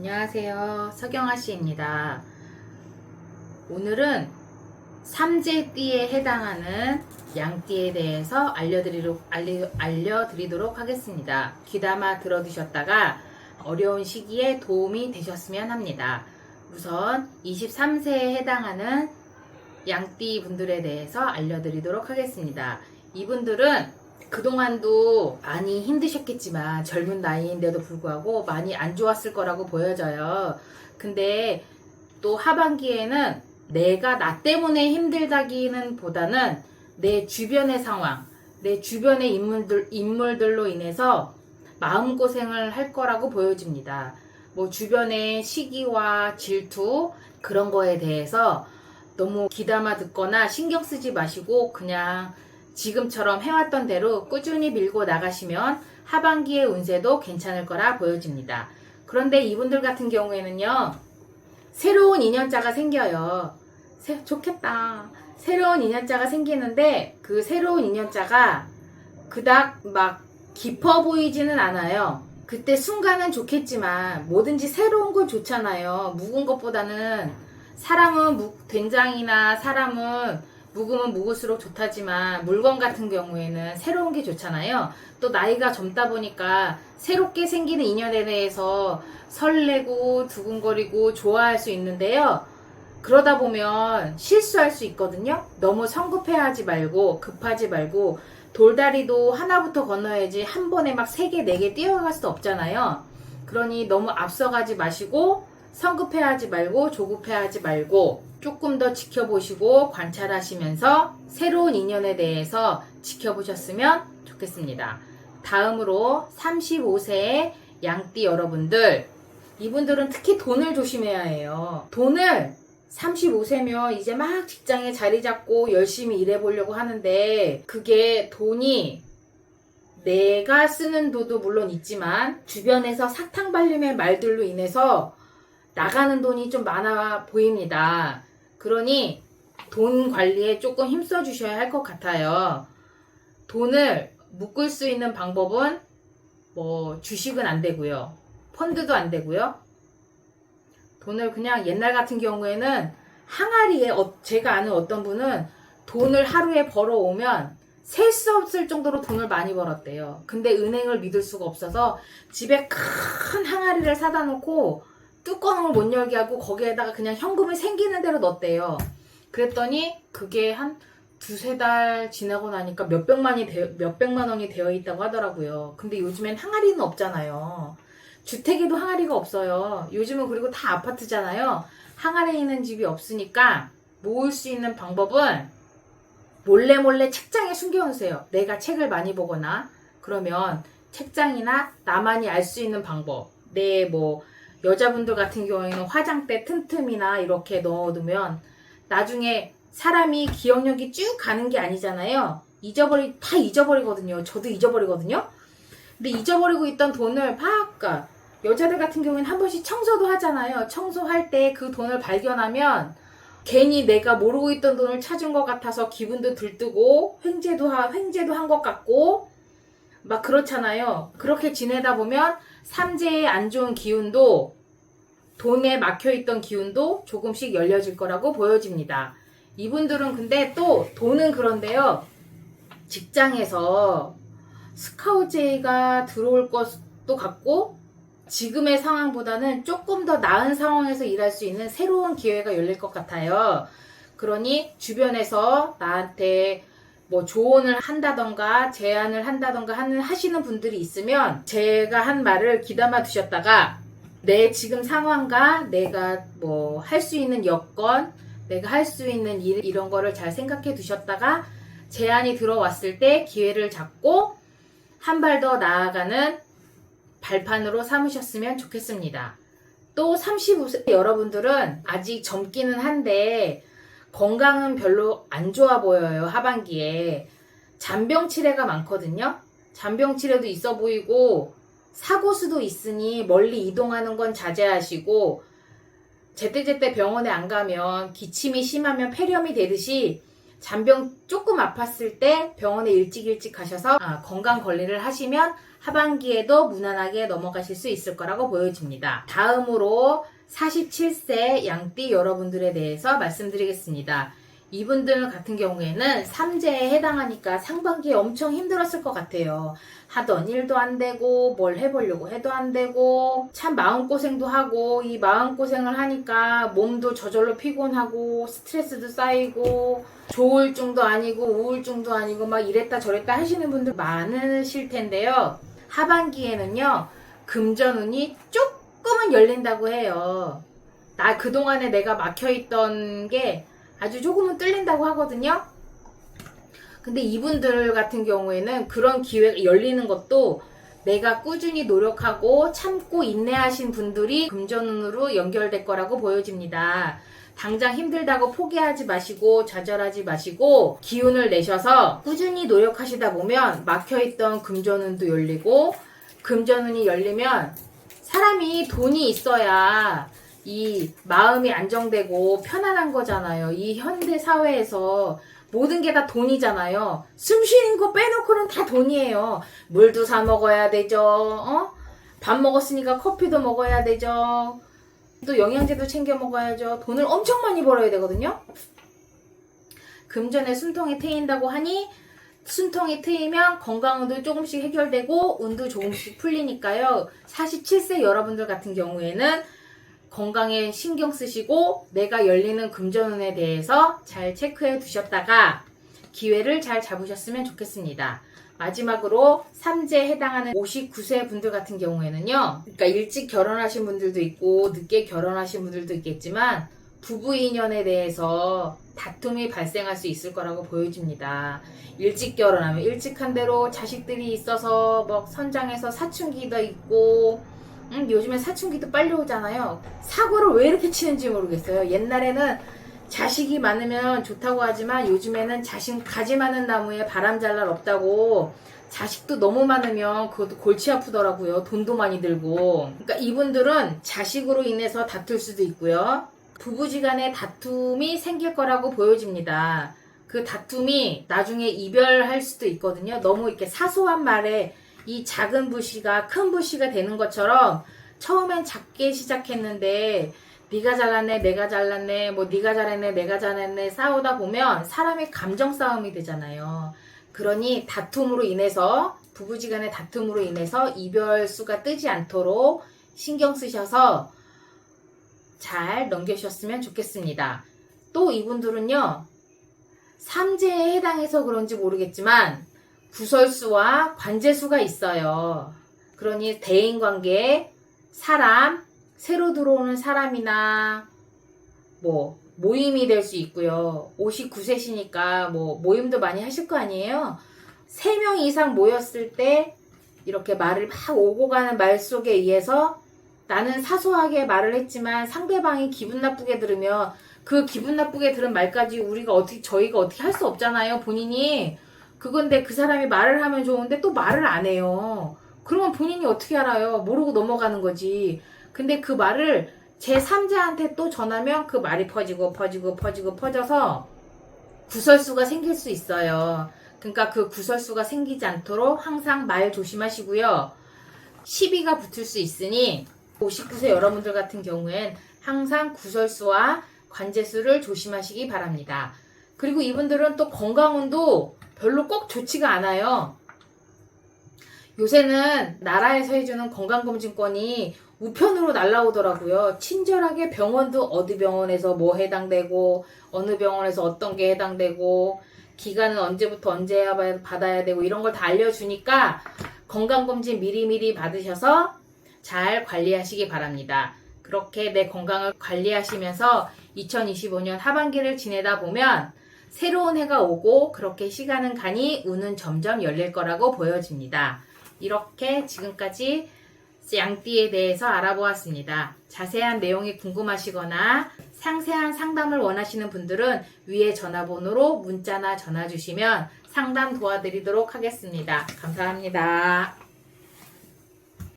안녕하세요. 서경아 씨입니다. 오늘은 삼재띠에 해당하는 양띠에 대해서 알려드리도록 하겠습니다. 귀담아 들어두셨다가 어려운 시기에 도움이 되셨으면 합니다. 우선 23세에 해당하는 양띠 분들에 대해서 알려드리도록 하겠습니다. 이분들은 그동안도 많이 힘드셨겠지만 젊은 나이인데도 불구하고 많이 안 좋았을 거라고 보여져요. 근데 또 하반기에는 내가 나 때문에 힘들다기는 보다는 내 주변의 상황, 내 주변의 인물들로 인해서 마음고생을 할 거라고 보여집니다. 뭐 주변의 시기와 질투 그런 거에 대해서 너무 귀담아 듣거나 신경 쓰지 마시고 그냥 지금처럼 해왔던 대로 꾸준히 밀고 나가시면 하반기의 운세도 괜찮을 거라 보여집니다. 그런데 이분들 같은 경우에는요, 새로운 인연자가 생겨요. 좋겠다. 새로운 인연자가 생기는데 그 새로운 인연자가 그닥 막 깊어 보이지는 않아요. 그때 순간은 좋겠지만 뭐든지 새로운 건 좋잖아요. 묵은 것보다는 사람은 된장이나 사람은 묵으면 묵을수록 좋다지만 물건 같은 경우에는 새로운 게 좋잖아요. 또 나이가 젊다 보니까 새롭게 생기는 인연에 대해서 설레고 두근거리고 좋아할 수 있는데요. 그러다 보면 실수할 수 있거든요. 너무 성급해하지 말고 급하지 말고 돌다리도 하나부터 건너야지 한 번에 막 3개, 4개 뛰어갈 수 없잖아요. 그러니 너무 앞서가지 마시고 성급해하지 말고 조급해하지 말고 조금 더 지켜보시고 관찰하시면서 새로운 인연에 대해서 지켜보셨으면 좋겠습니다. 다음으로 35세의 양띠 여러분들, 이분들은 특히 돈을 조심해야 해요. 돈을 35세면 이제 막 직장에 자리 잡고 열심히 일해보려고 하는데 그게 돈이 내가 쓰는 돈도 물론 있지만 주변에서 사탕 발림의 말들로 인해서 나가는 돈이 좀 많아 보입니다. 그러니 돈 관리에 조금 힘써 주셔야 할 것 같아요. 돈을 묶을 수 있는 방법은 뭐 주식은 안 되고요. 펀드도 안 되고요. 돈을 그냥 옛날 같은 경우에는 항아리에 제가 아는 어떤 분은 돈을 하루에 벌어오면 셀 수 없을 정도로 돈을 많이 벌었대요. 근데 은행을 믿을 수가 없어서 집에 큰 항아리를 사다 놓고 뚜껑을 못 열게 하고 거기에다가 그냥 현금을 생기는 대로 넣었대요. 그랬더니 그게 한 2-3달 지나고 나니까 몇백만 원이 되어 있다고 하더라고요. 근데 요즘엔 항아리는 없잖아요. 주택에도 항아리가 없어요. 요즘은 그리고 다 아파트잖아요. 항아리 있는 집이 없으니까 모을 수 있는 방법은 몰래 책장에 숨겨놓으세요. 내가 책을 많이 보거나 그러면 책장이나 나만이 알 수 있는 방법, 여자분들 같은 경우에는 화장대 틈틈이나 이렇게 넣어두면 나중에 사람이 기억력이 쭉 가는 게 아니잖아요. 다 잊어버리거든요. 저도 잊어버리거든요. 근데 잊어버리고 있던 돈을 여자들 같은 경우에는 한 번씩 청소도 하잖아요. 청소할 때 그 돈을 발견하면 괜히 내가 모르고 있던 돈을 찾은 것 같아서 기분도 들뜨고 횡재도 한 것 같고 막 그렇잖아요. 그렇게 지내다 보면 삼재의 안 좋은 기운도 돈에 막혀있던 기운도 조금씩 열려질 거라고 보여집니다. 이분들은 근데 또 돈은 그런데요. 직장에서 스카우제이가 들어올 것도 같고 지금의 상황보다는 조금 더 나은 상황에서 일할 수 있는 새로운 기회가 열릴 것 같아요. 그러니 주변에서 나한테 조언을 한다던가 제안을 한다던가 하시는 분들이 있으면 제가 한 말을 귀담아 두셨다가 내 지금 상황과 내가 할 수 있는 여건, 내가 할 수 있는 일 이런 거를 잘 생각해 두셨다가 제안이 들어왔을 때 기회를 잡고 한 발 더 나아가는 발판으로 삼으셨으면 좋겠습니다. 또 35세 여러분들은 아직 젊기는 한데 건강은 별로 안 좋아 보여요. 하반기에 잔병치레가 많거든요. 잔병치레도 있어 보이고 사고수도 있으니 멀리 이동하는 건 자제하시고 제때제때 병원에 안 가면 기침이 심하면 폐렴이 되듯이 잔병 조금 아팠을 때 병원에 일찍 가셔서 건강 관리를 하시면 하반기에도 무난하게 넘어가실 수 있을 거라고 보여집니다. 다음으로 47세 양띠 여러분들에 대해서 말씀드리겠습니다. 이분들 같은 경우에는 삼재에 해당하니까 상반기에 엄청 힘들었을 것 같아요. 하던 일도 안 되고 뭘 해보려고 해도 안 되고 참 마음고생도 하고, 이 마음고생을 하니까 몸도 저절로 피곤하고 스트레스도 쌓이고 조울증도 아니고 우울증도 아니고 막 이랬다 저랬다 하시는 분들 많으실 텐데요. 하반기에는요, 금전운이 조금은 열린다고 해요. 그동안에 내가 막혀있던 게 아주 조금은 뚫린다고 하거든요. 근데 이분들 같은 경우에는 그런 기회가 열리는 것도 내가 꾸준히 노력하고 참고 인내하신 분들이 금전운으로 연결될 거라고 보여집니다. 당장 힘들다고 포기하지 마시고 좌절하지 마시고 기운을 내셔서 꾸준히 노력하시다 보면 막혀있던 금전운도 열리고, 금전운이 열리면 사람이 돈이 있어야 이 마음이 안정되고 편안한 거잖아요. 이 현대 사회에서 모든 게 다 돈이잖아요. 숨 쉬는 거 빼놓고는 다 돈이에요. 물도 사 먹어야 되죠. 밥 먹었으니까 커피도 먹어야 되죠. 또 영양제도 챙겨 먹어야죠. 돈을 엄청 많이 벌어야 되거든요. 금전에 숨통이 트인다고 하니 숨통이 트이면 건강운도 조금씩 해결되고 운도 조금씩 풀리니까요. 47세 여러분들 같은 경우에는 건강에 신경 쓰시고 내가 열리는 금전운에 대해서 잘 체크해 두셨다가 기회를 잘 잡으셨으면 좋겠습니다. 마지막으로 삼재에 해당하는 59세 분들 같은 경우에는요, 그러니까 일찍 결혼하신 분들도 있고 늦게 결혼하신 분들도 있겠지만 부부 인연에 대해서 다툼이 발생할 수 있을 거라고 보여집니다. 일찍 결혼하면 일찍 한 대로 자식들이 있어서 뭐 선장에서 사춘기도 있고, 요즘엔 사춘기도 빨리 오잖아요. 사고를 왜 이렇게 치는지 모르겠어요. 옛날에는 자식이 많으면 좋다고 하지만 요즘에는 자식 가지 많은 나무에 바람 잘 날 없다고, 자식도 너무 많으면 그것도 골치 아프더라고요. 돈도 많이 들고. 그러니까 이분들은 자식으로 인해서 다툴 수도 있고요. 부부지간에 다툼이 생길 거라고 보여집니다. 그 다툼이 나중에 이별할 수도 있거든요. 너무 이렇게 사소한 말에 이 작은 불씨가 큰 불씨가 되는 것처럼 처음엔 작게 시작했는데 네가 잘났네 내가 잘났네 뭐 네가 잘했네 내가 잘했네 싸우다 보면 사람의 감정 싸움이 되잖아요. 그러니 다툼으로 인해서, 부부지간의 다툼으로 인해서 이별수가 뜨지 않도록 신경 쓰셔서 잘 넘겨주셨으면 좋겠습니다. 또 이분들은요, 삼재에 해당해서 그런지 모르겠지만 구설수와 관재수가 있어요. 그러니 대인관계, 사람, 새로 들어오는 사람이나 뭐 모임이 될 수 있고요. 59세시니까 뭐 모임도 많이 하실 거 아니에요. 3명 이상 모였을 때 이렇게 말을 막 오고 가는 말 속에 의해서 나는 사소하게 말을 했지만 상대방이 기분 나쁘게 들으면 그 기분 나쁘게 들은 말까지 저희가 어떻게 할 수 없잖아요. 본인이. 그건데 그 사람이 말을 하면 좋은데 또 말을 안 해요. 그러면 본인이 어떻게 알아요? 모르고 넘어가는 거지. 근데 그 말을 제3자한테 또 전하면 그 말이 퍼져서 구설수가 생길 수 있어요. 그러니까 그 구설수가 생기지 않도록 항상 말 조심하시고요. 시비가 붙을 수 있으니 59세 여러분들 같은 경우엔 항상 구설수와 관재수를 조심하시기 바랍니다. 그리고 이분들은 또 건강운도 별로 꼭 좋지가 않아요. 요새는 나라에서 해주는 건강검진권이 우편으로 날라오더라고요. 친절하게 병원도 어디 병원에서 뭐 해당되고 어느 병원에서 어떤 게 해당되고 기간은 언제부터 언제 받아야 되고 이런 걸 다 알려주니까 건강검진 미리미리 받으셔서 잘 관리하시기 바랍니다. 그렇게 내 건강을 관리하시면서 2025년 하반기를 지내다 보면 새로운 해가 오고 그렇게 시간은 가니 운은 점점 열릴 거라고 보여집니다. 이렇게 지금까지 양띠에 대해서 알아보았습니다. 자세한 내용이 궁금하시거나 상세한 상담을 원하시는 분들은 위에 전화번호로 문자나 전화 주시면 상담 도와드리도록 하겠습니다. 감사합니다.